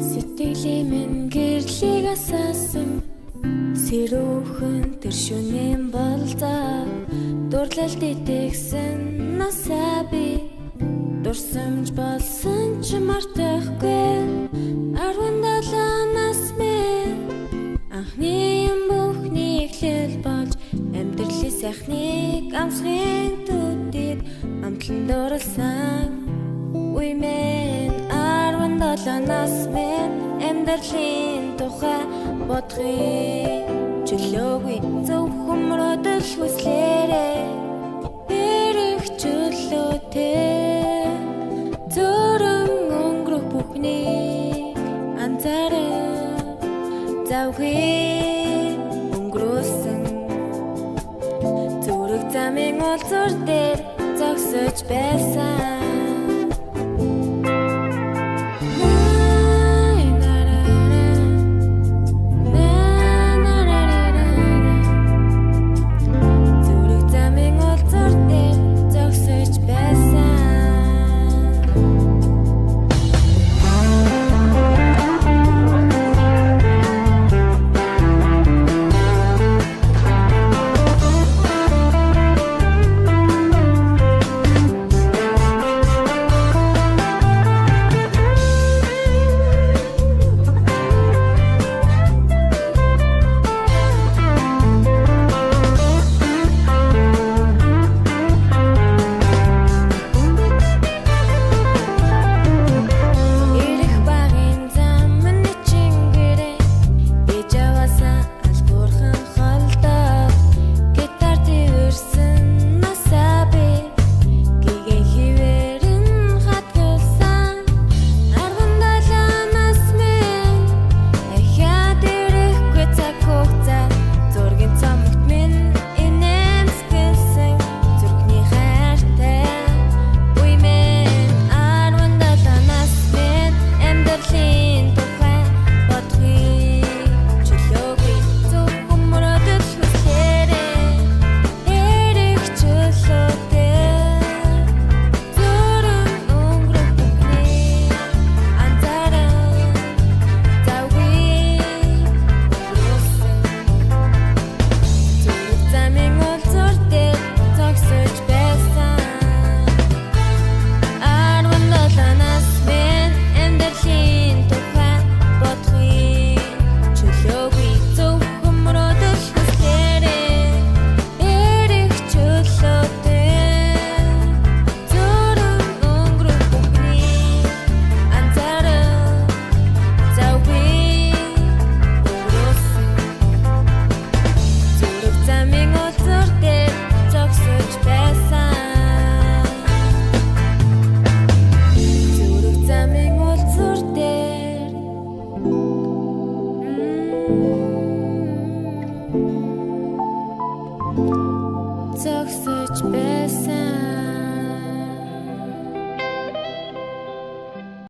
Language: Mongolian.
Сэтгэлийн минь гэрлийг асаасан сэрүүхэн тэр шөнийн болзаа дурлалт итгэсэн насаа би дурсамж болсон ч мартахгүй 17-наас минь анхны бүхний эхлэл болж амьдралын сайхныг амсхийн төдийд амтлан дурласан үе минь 17-наас минь амьдралын тухай бодхий чөлөөгүй зөвхөн мөрөдөл хүслээрээ эрэх чөлөөтэй зөрөн өнгөрөх бүхнийг анзаараа завхий өнгөрөөсөн зүрх замын олзор дээр зогсож байсан